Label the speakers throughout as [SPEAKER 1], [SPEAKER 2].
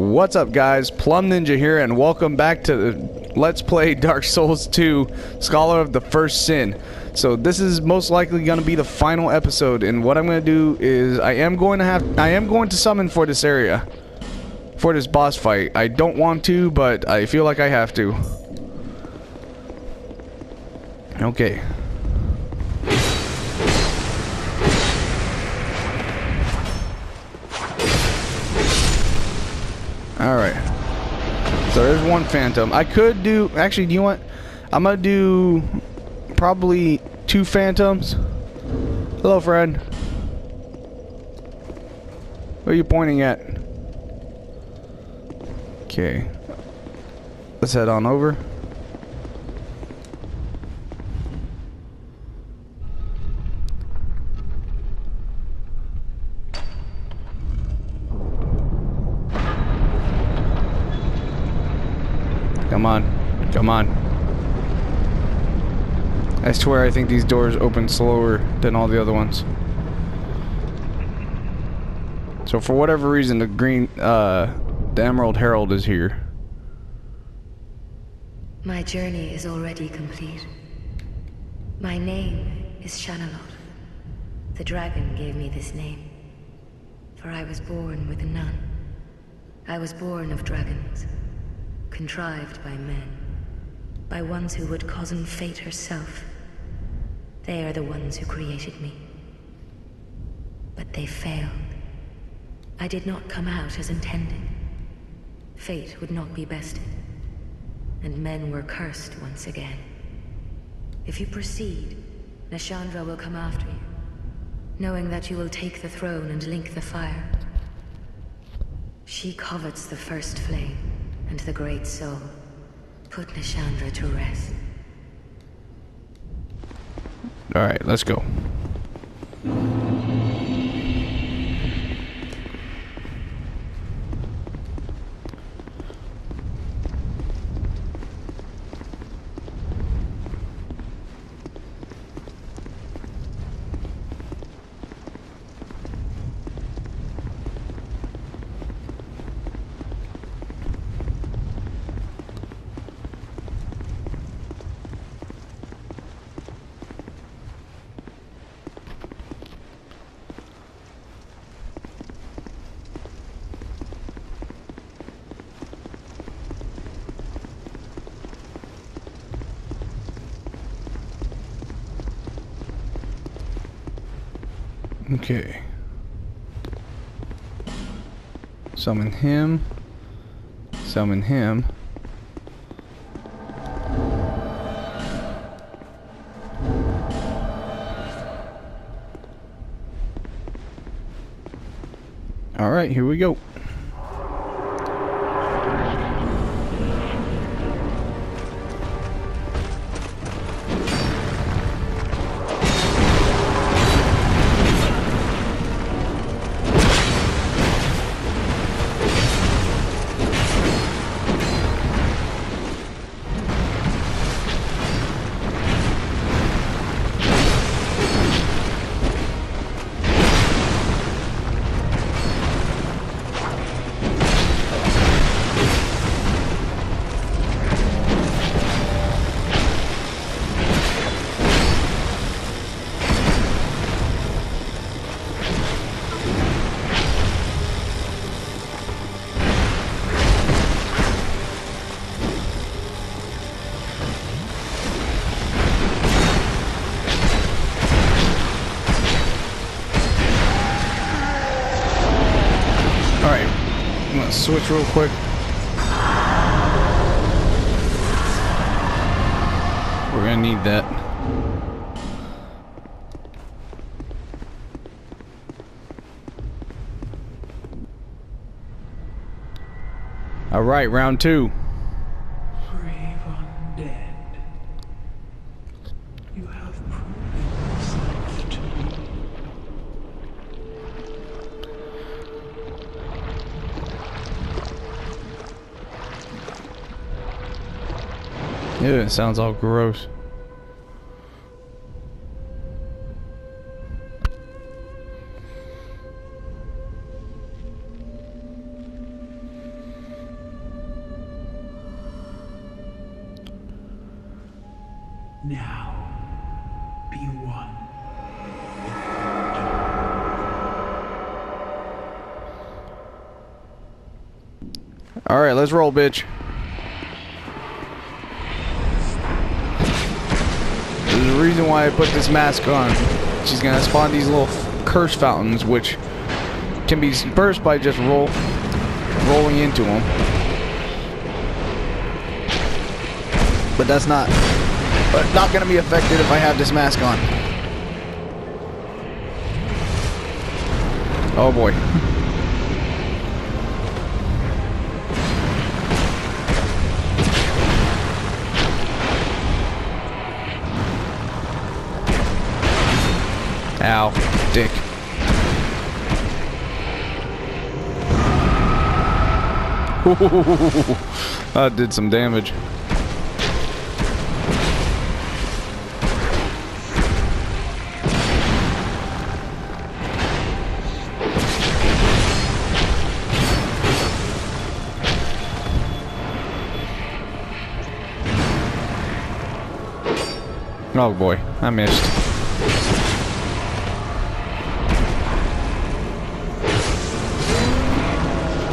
[SPEAKER 1] What's up, guys? Plum Ninja here, and welcome back to Let's Play Dark Souls 2 Scholar of the First Sin. So this is most likely going to be the final episode, and what I'm going to do is I am going to summon for this area, for this boss fight. I don't want to, but I feel like I have to. Okay. Alright. So there's one phantom. I could do... Actually, do you want... I'm gonna do... probably 2 phantoms. Hello, friend. What are you pointing at? Okay. Let's head on over. Come on. Come on. I swear I think these doors open slower than all the other ones. So for whatever reason, the Emerald Herald is here.
[SPEAKER 2] My journey is already complete. My name is Shanalot. The dragon gave me this name, for I was born with none. I was born of dragons, contrived by men, by ones who would cozen fate herself. They are the ones who created me. But they failed. I did not come out as intended. Fate would not be bested, and men were cursed once again. If you proceed, Nashandra will come after you, knowing that you will take the throne and link the fire. She covets the first flame and the great soul. Put Nashandra to rest.
[SPEAKER 1] Alright, let's go. Okay. Summon him. Summon him. All right, here we go. Switch real quick. We're gonna need that. All right, round 2.
[SPEAKER 3] Brave undead, you have proven yourself to me.
[SPEAKER 1] Yeah, it sounds all gross.
[SPEAKER 3] Now, be one.
[SPEAKER 1] Alright, let's roll, bitch. There's a reason why I put this mask on. She's gonna spawn these little curse fountains, which can be dispersed by just rolling into them. But that's not gonna be affected if I have this mask on. Oh boy. Ow, dick. That did some damage. Oh boy, I missed.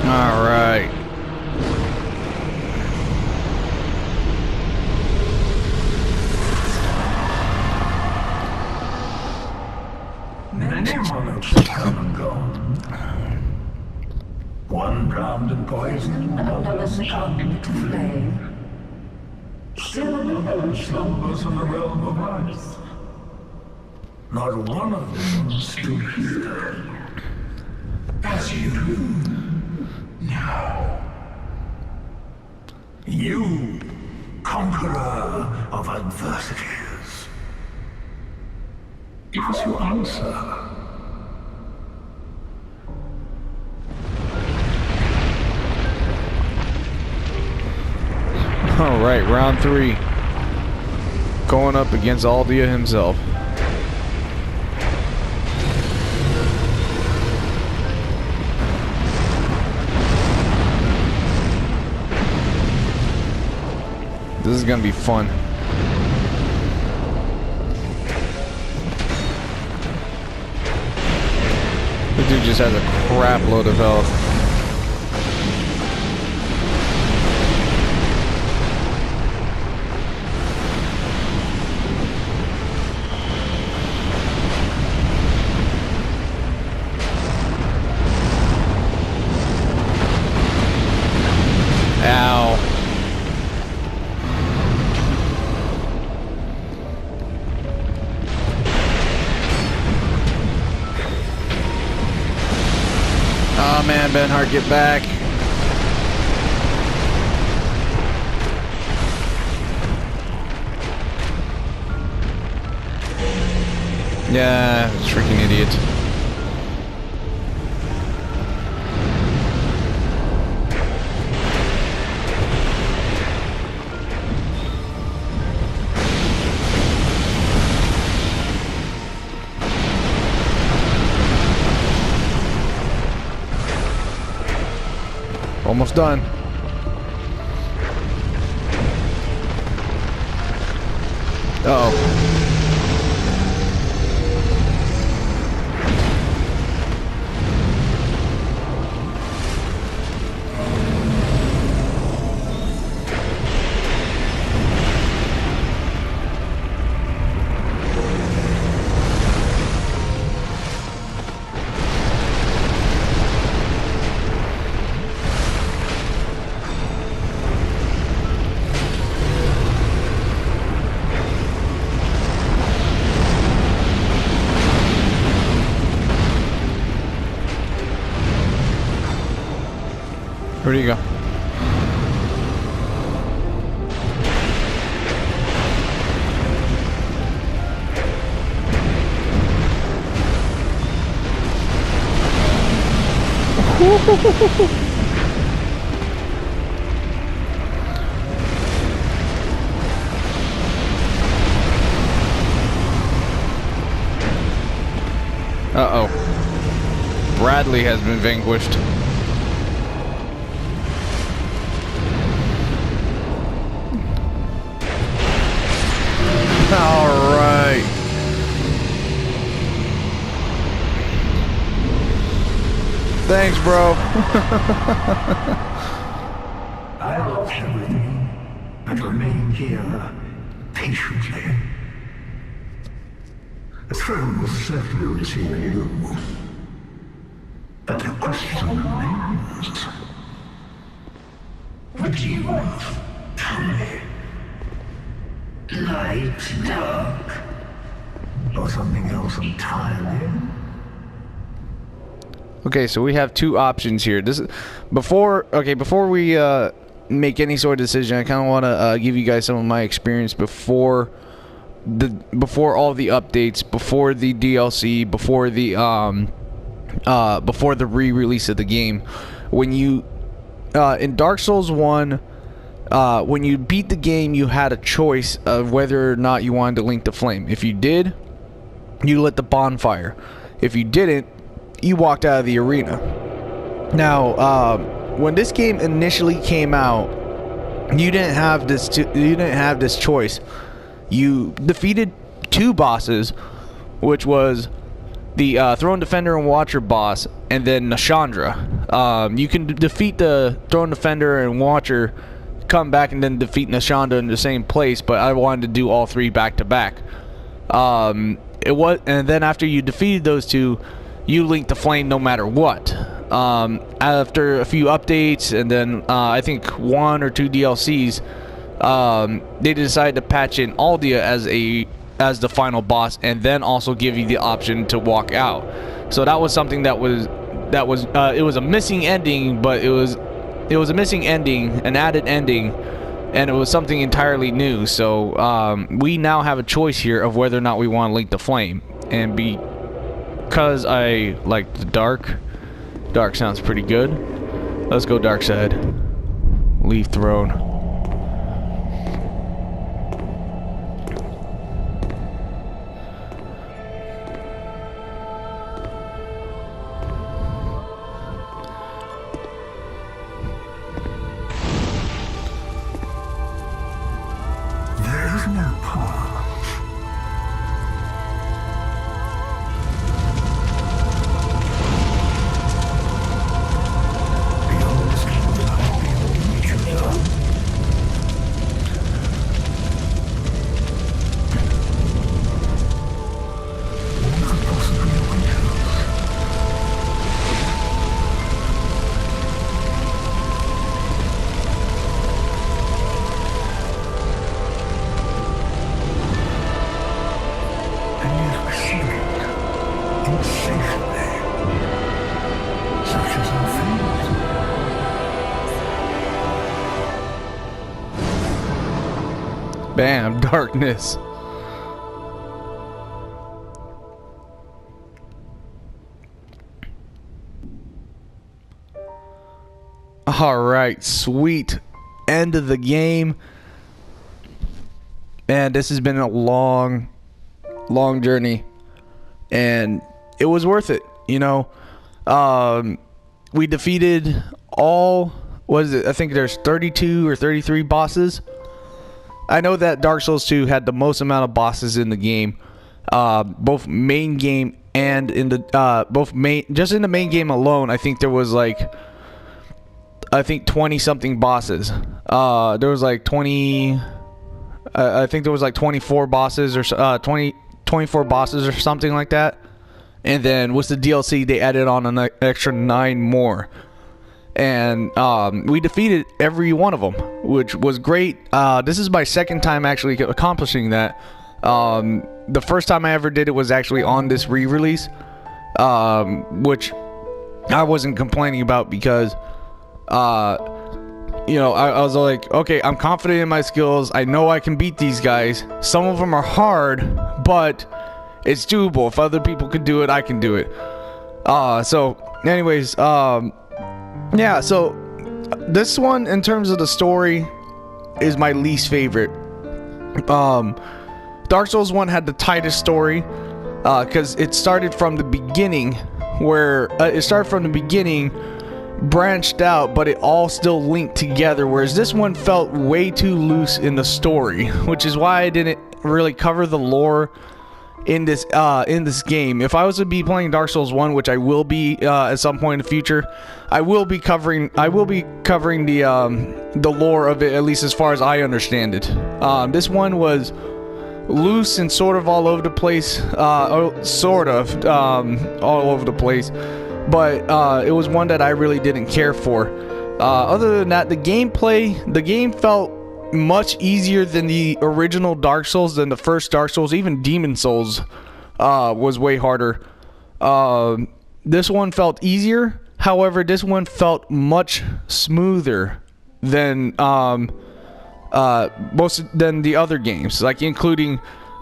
[SPEAKER 1] All right.
[SPEAKER 4] Many monarchs have come and gone. One drowned in poison, another succumbed to flame. Still another slumbers in the realm of ice. Not one of them stood here. As you do now. You, conqueror of adversities. Give us your answer.
[SPEAKER 1] Alright, round 3. Going up against Aldia himself. This is gonna be fun. This dude just has a crap load of health. Ow. Oh man, Benhart, get back. Yeah, freaking idiot. Almost done. Uh-oh. Where do you go? Uh-oh. Bradley has been vanquished. Thanks, bro.
[SPEAKER 4] I lost everything, but remain here, patiently. The throne will certainly receive you. But the question remains. What do you want? Tell me. Light, dark, or something else entirely?
[SPEAKER 1] Okay, so we have two options here. This is before we make any sort of decision. I kind of want to give you guys some of my experience before all the updates, before the DLC, before the re-release of the game. When you in Dark Souls 1, when you beat the game, you had a choice of whether or not you wanted to link the flame. If you did, you lit the bonfire. If you didn't, you walked out of the arena. Now, when this game initially came out, you didn't have this choice. You defeated two bosses, which was the Throne Defender and Watcher boss, and then Nashandra. You can defeat the Throne Defender and Watcher, come back and then defeat Nashandra in the same place, but I wanted to do all three back to back. And then after you defeated those two, you link the flame no matter what. After a few updates and then I think 1 or 2 DLCs, they decided to patch in Aldia as the final boss, and then also give you the option to walk out. So that was something it was a missing ending, but it was a missing ending, an added ending, and it was something entirely new. So we now have a choice here of whether or not we want to link the flame. And because I like the dark sounds pretty good. Let's go dark side. Leave throne.
[SPEAKER 4] There's no path. Beyond this kingdom, beyond each other. What could possibly await us? And yet we seek it insatiably, such is our fate.
[SPEAKER 1] Bam, darkness. Alright, sweet. End of the game. Man, this has been a long journey, and it was worth it, you know. We defeated all, what is it, I think there's 32 or 33 bosses. I know that Dark Souls 2 had the most amount of bosses in the game, both main game and in the just in the main game alone. I think there was like 20 something bosses. There was like 20, I think there was like 24 bosses or 24 bosses or something like that. And then with the DLC, they added on an extra 9 more. And we defeated every one of them, which was great. This is my second time actually accomplishing that. The first time I ever did it was actually on this re-release, which I wasn't complaining about because, you know, I was like, okay, I'm confident in my skills. I know I can beat these guys. Some of them are hard, but it's doable. If other people can do it, I can do it. So anyways, yeah, so this one, in terms of the story, is my least favorite. Dark Souls 1 had the tightest story, because it started from the beginning, branched out, but it all still linked together, whereas this one felt way too loose in the story, which is why I didn't really cover the lore in this game. If I was to be playing Dark Souls 1, which I will be at some point in the future, I will be covering the lore of it, at least as far as I understand it. This one was loose and sort of all over the place, all over the place, but it was one that I really didn't care for. Other than that, the game felt much easier than the original Dark Souls, than the first Dark Souls. Even Demon Souls was way harder. This one felt easier. However, this one felt much smoother than than the other games, like including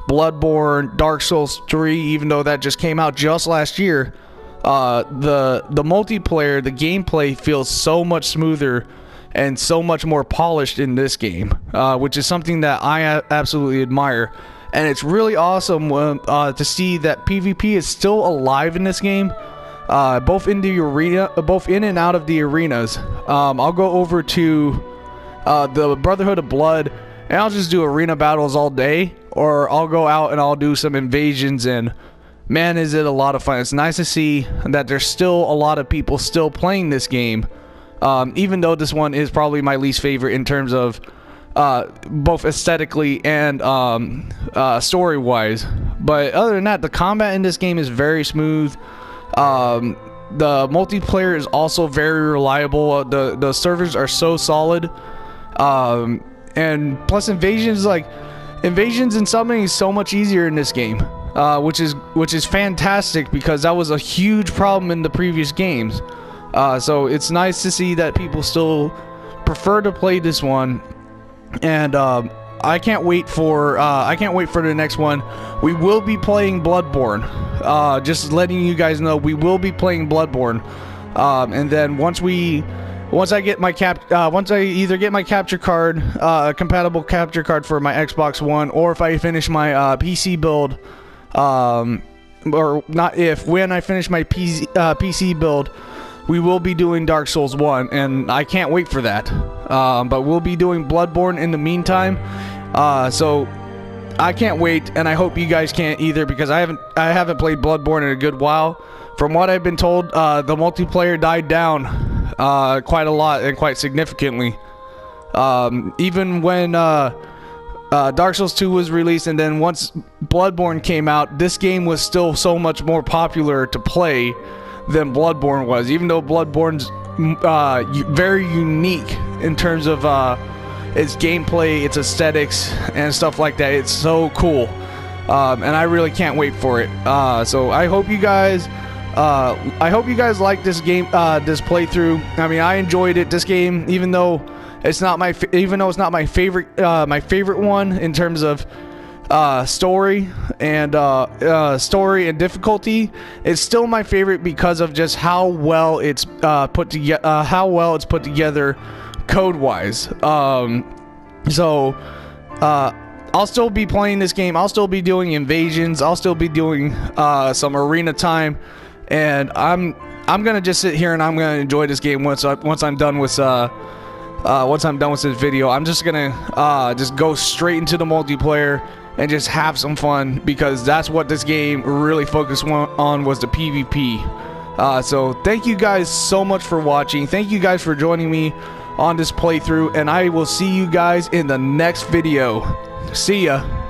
[SPEAKER 1] Bloodborne, Dark Souls 3, even though that just came out just last year. The multiplayer, the gameplay feels so much smoother and so much more polished in this game, which is something that I absolutely admire. And it's really awesome to see that PvP is still alive in this game, both in the arena, both in and out of the arenas. I'll go over to the Brotherhood of Blood, and I'll just do arena battles all day, or I'll go out and I'll do some invasions, and man, is it a lot of fun. It's nice to see that there's still a lot of people still playing this game, even though this one is probably my least favorite in terms of both aesthetically and story wise. But other than that, the combat in this game is very smooth. The multiplayer is also very reliable. The servers are so solid, and plus invasions and summoning is so much easier in this game, which is fantastic, because that was a huge problem in the previous games. So it's nice to see that people still prefer to play this one, and I can't wait for the next one. We will be playing Bloodborne. Just letting you guys know, we will be playing Bloodborne, and then once I either get my capture card, compatible capture card for my Xbox One, or if I finish my PC build, when I finish my PC build, we will be doing Dark Souls 1, and I can't wait for that. But we'll be doing Bloodborne in the meantime, so I can't wait, and I hope you guys can't either, because I haven't played Bloodborne in a good while. From what I've been told, the multiplayer died down quite a lot and quite significantly. Even when Dark Souls 2 was released, and then once Bloodborne came out, this game was still so much more popular to play than Bloodborne was, even though Bloodborne's very unique in terms of its gameplay, its aesthetics, and stuff like that. It's so cool, and I really can't wait for it. So I hope you guys like this game, this playthrough. I mean, I enjoyed it. This game, even though it's not my favorite one in terms of story and difficulty, it's still my favorite because of just how well it's put together code-wise. So I'll still be playing this game. I'll still be doing invasions. I'll still be doing some arena time, and I'm gonna just sit here and I'm gonna enjoy this game once I'm done with this video. I'm just gonna just go straight into the multiplayer and just have some fun, because that's what this game really focused on, was the PvP. So thank you guys so much for watching. Thank you guys for joining me on this playthrough, and I will see you guys in the next video. See ya.